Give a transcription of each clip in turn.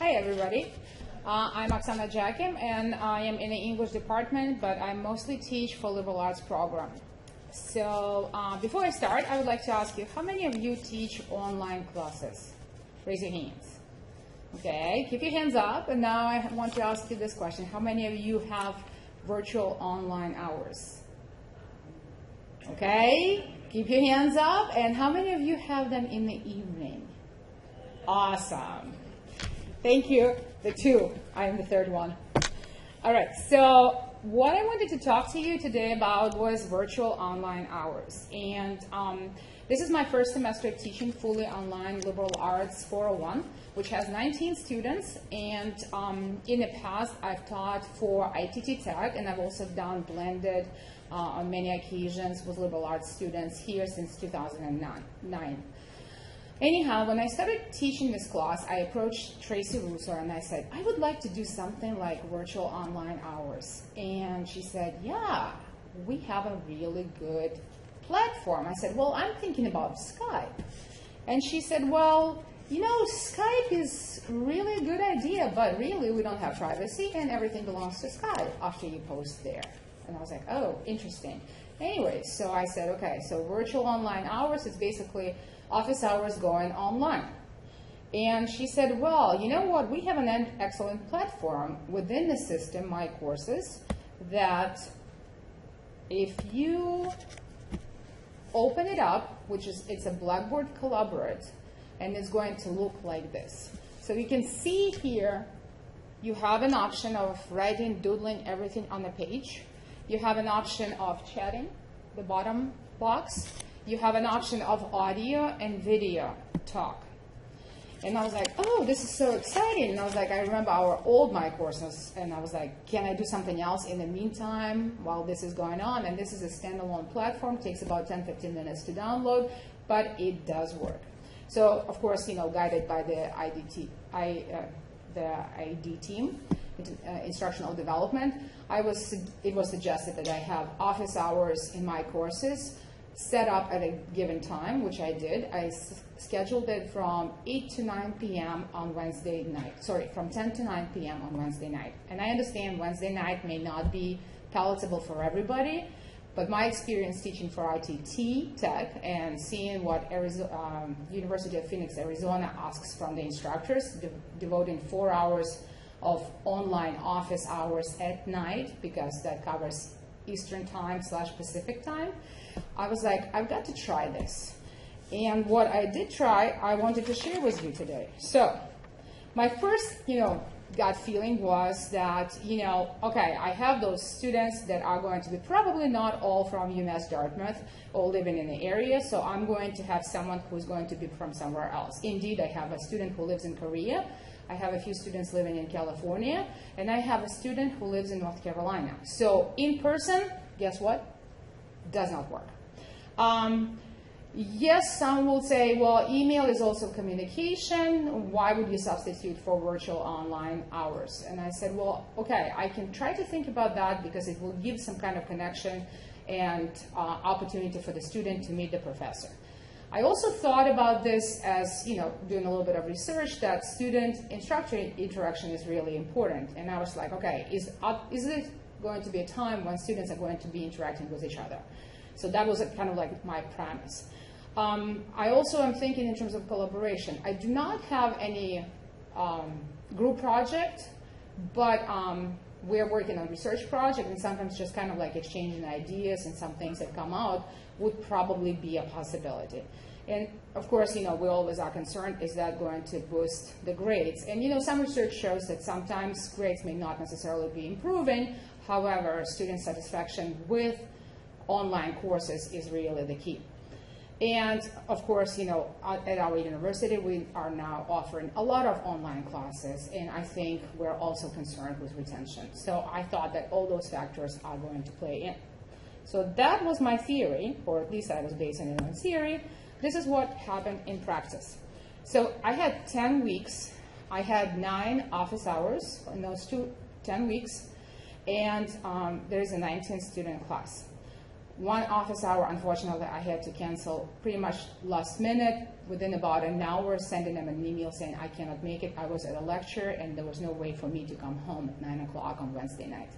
Hi everybody, I'm Oksana Jackim and I am in the English department, but I mostly teach for liberal arts program. So before I start, I would like to ask you, how many of you teach online classes? Raise your hands. Okay, keep your hands up, and now I want to ask you this question. How many of you have virtual online hours? Okay, keep your hands up, and how many of you have them in the evening? Awesome. Thank you. The two. I am the third one. All right. So what I wanted to talk to you today about was virtual online hours. And this is my first semester teaching fully online liberal arts 401, which has 19 students. And in the past, I've taught for ITT Tech, and I've also done blended on many occasions with liberal arts students here since 2009. Anyhow, when I started teaching this class, I approached Tracy Russo and I said, I would like to do something like virtual online hours. And she said, yeah, we have a really good platform. I said, well, I'm thinking about Skype. And she said, well, you know, Skype is really a good idea, but really we don't have privacy and everything belongs to Skype after you post there. And I was like, oh, interesting. Anyway, so I said, okay, so virtual online hours is basically office hours going online. And she said, well, you know what, we have an excellent platform within the system, My Courses, that if you open it up, it's a Blackboard Collaborate, and it's going to look like this. So you can see here, you have an option of writing, doodling everything on the page. You have an option of chatting, the bottom box. You have an option of audio and video talk. And I was like, oh, this is so exciting. And I was like, I remember our old My Courses, and I was like, can I do something else in the meantime while this is going on? And this is a standalone platform, takes about 10-15 minutes to download, but it does work. So, of course, you know, guided by the ID team, instructional development, it was suggested that I have office hours in My Courses set up at a given time, which I did. I scheduled it from 8 to 9 p.m. on Wednesday night. Sorry, from 10 to 9 p.m. on Wednesday night. And I understand Wednesday night may not be palatable for everybody, but my experience teaching for ITT Tech and seeing what University of Phoenix, Arizona asks from the instructors, devoting 4 hours of online office hours at night, because that covers Eastern time / Pacific time, I was like, I've got to try this. And what I did try, I wanted to share with you today. So my first, gut feeling was that, okay, I have those students that are going to be probably not all from UMass Dartmouth, all living in the area, so I'm going to have someone who's going to be from somewhere else. Indeed, I have a student who lives in Korea. I have a few students living in California, and I have a student who lives in North Carolina. So in person, guess what? Does not work. Yes, some will say, well, email is also communication. Why would you substitute for virtual online hours? And I said, well, okay, I can try to think about that because it will give some kind of connection and opportunity for the student to meet the professor. I also thought about this as, doing a little bit of research, that student-instructor interaction is really important. And I was like, okay, is it going to be a time when students are going to be interacting with each other? So that was kind of like my premise. I also am thinking in terms of collaboration. I do not have any group project, but we're working on research project, and sometimes just kind of like exchanging ideas and some things that come out would probably be a possibility. And of course, we always are concerned, is that going to boost the grades? And some research shows that sometimes grades may not necessarily be improving. However, student satisfaction with online courses is really the key. And of course, at our university, we are now offering a lot of online classes, and I think we're also concerned with retention. So I thought that all those factors are going to play in. So that was my theory, or at least I was basing it on theory. This is what happened in practice. So I had 10 weeks. I had 9 office hours in those 10 weeks, and there's a 19-student class. One office hour, unfortunately, I had to cancel pretty much last minute. Within about an hour, sending them an email saying I cannot make it. I was at a lecture, and there was no way for me to come home at 9 o'clock on Wednesday night.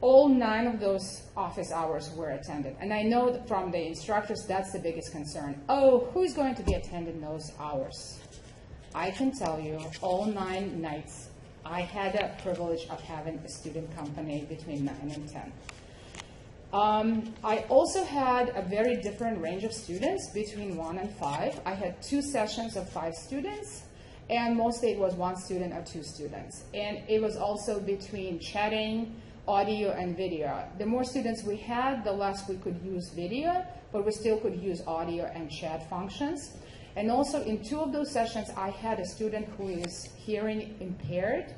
All 9 of those office hours were attended. And I know that from the instructors, that's the biggest concern. Oh, who's going to be attending those hours? I can tell you, all 9 nights, I had the privilege of having a student company between 9 and 10. I also had a very different range of students between 1 and 5. I had 2 sessions of 5 students, and mostly it was 1 student or 2 students. And it was also between chatting, audio, and video. The more students we had, the less we could use video, but we still could use audio and chat functions. And also in 2 of those sessions, I had a student who is hearing impaired,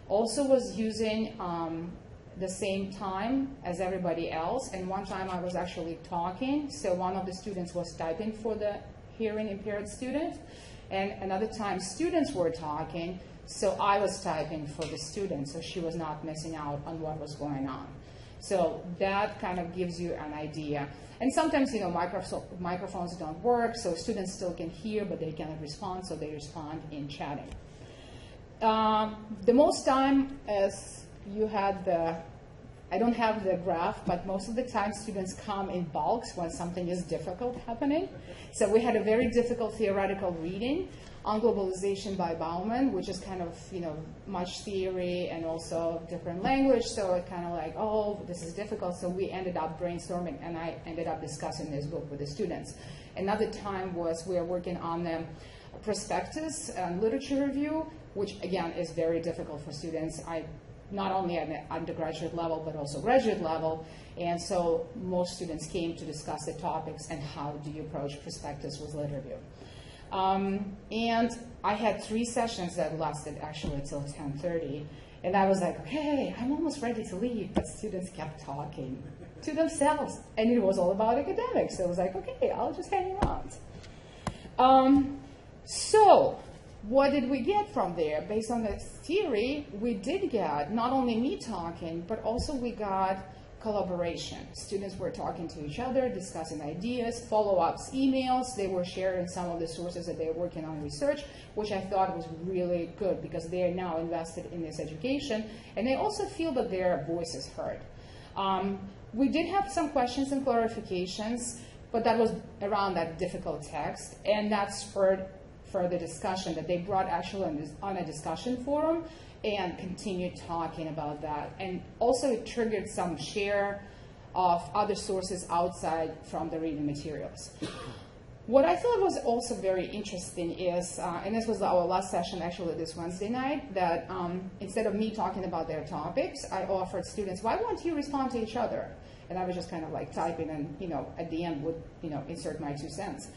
also was using the same time as everybody else. And one time I was actually talking, so one of the students was typing for the hearing impaired student, and another time students were talking, so I was typing for the student, so she was not missing out on what was going on. So that kind of gives you an idea. And sometimes, you know, microphones don't work, so students still can hear, but they cannot respond, so they respond in chatting. The most time, as you had the, I don't have the graph, but most of the time students come in bulks when something is difficult happening. So we had a very difficult theoretical reading on globalization by Bauman, which is kind of, you know, much theory and also different language. So it kind of like, oh, this is difficult. So we ended up brainstorming, and I ended up discussing this book with the students. Another time was we were working on the prospectus and literature review, which again is very difficult for students. Not only at the undergraduate level, but also graduate level. And so most students came to discuss the topics and how do you approach prospectus with lit review. And I had 3 sessions that lasted actually till 10:30. And I was like, okay, I'm almost ready to leave. But students kept talking to themselves. And it was all about academics. So I was like, okay, I'll just hang around. So what did we get from there? Based on the theory, we did get not only me talking, but also we got collaboration. Students were talking to each other, discussing ideas, follow-ups, emails. They were sharing some of the sources that they're working on research, which I thought was really good because they are now invested in this education, and they also feel that their voice is heard. We did have some questions and clarifications, but that was around that difficult text, and that spurred further discussion that they brought actually on a discussion forum and continued talking about that. And also it triggered some share of other sources outside from the reading materials. What I thought was also very interesting is, and this was our last session actually this Wednesday night, that instead of me talking about their topics, I offered students, why won't you respond to each other? And I was just kind of like typing and, you know, at the end would, you know, insert my 2 cents.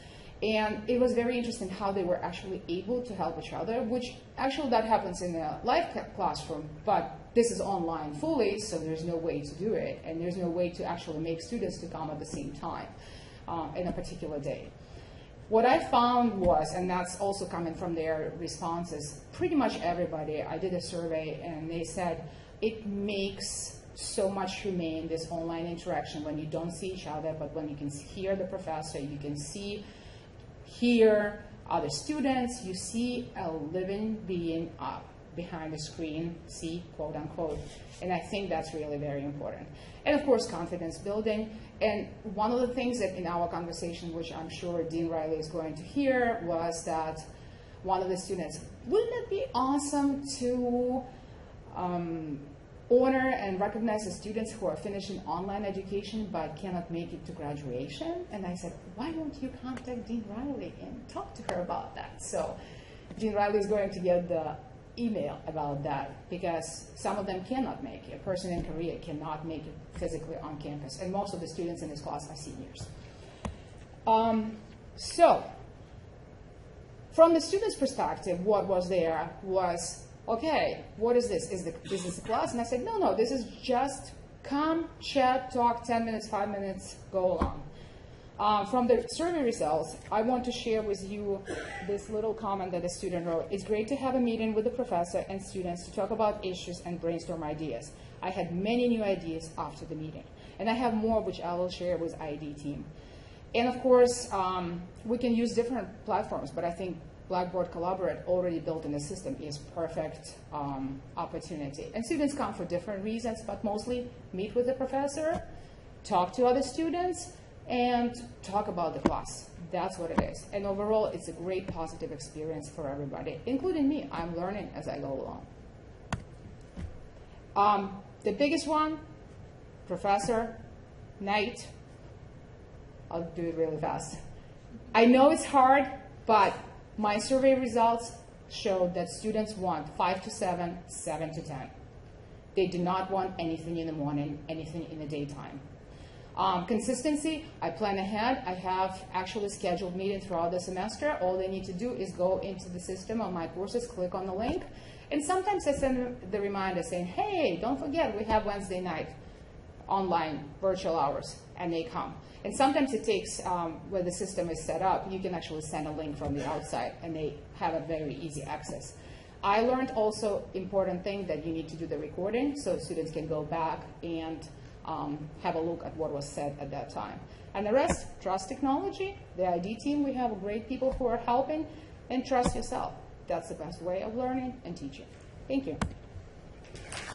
And it was very interesting how they were actually able to help each other, which actually that happens in a live classroom, but this is online fully, so there's no way to do it. And there's no way to actually make students to come at the same time in a particular day. What I found was, and that's also coming from their responses, pretty much everybody, I did a survey and they said it makes so much humane, this online interaction, when you don't see each other, but when you can hear the professor, you can hear other students, you see a living being up behind the screen, see, quote unquote. And I think that's really very important. And of course, confidence building. And one of the things that in our conversation, which I'm sure Dean Riley is going to hear, was that one of the students, wouldn't it be awesome to honor and recognize the students who are finishing online education but cannot make it to graduation? And I said, why don't you contact Dean Riley and talk to her about that? So Dean Riley is going to get the email about that because some of them cannot make it. A person in Korea cannot make it physically on campus, and most of the students in this class are seniors. So from the student's perspective, what was there was, okay, what is this? Is this a class? And I said, no, this is just come, chat, talk, 10 minutes, 5 minutes, go along. From the survey results, I want to share with you this little comment that a student wrote. It's great to have a meeting with the professor and students to talk about issues and brainstorm ideas. I had many new ideas after the meeting. And I have more, which I will share with ID team. And of course, we can use different platforms, but I think Blackboard Collaborate already built in the system is perfect opportunity. And students come for different reasons, but mostly meet with the professor, talk to other students, and talk about the class. That's what it is. And overall, it's a great positive experience for everybody, including me. I'm learning as I go along. The biggest one, professor, night. I'll do it really fast. I know it's hard, but my survey results showed that students want 5 to 7, 7 to 10. They do not want anything in the morning, anything in the daytime. Consistency, I plan ahead. I have actually scheduled meetings throughout the semester. All they need to do is go into the system of my courses, click on the link, and sometimes I send the reminder saying, hey, don't forget, we have Wednesday night online virtual hours, and they come. And sometimes it takes, where the system is set up, you can actually send a link from the outside, and they have a very easy access. I learned also important thing that you need to do the recording so students can go back and have a look at what was said at that time. And the rest, trust technology, the ID team, we have great people who are helping, and trust yourself. That's the best way of learning and teaching. Thank you.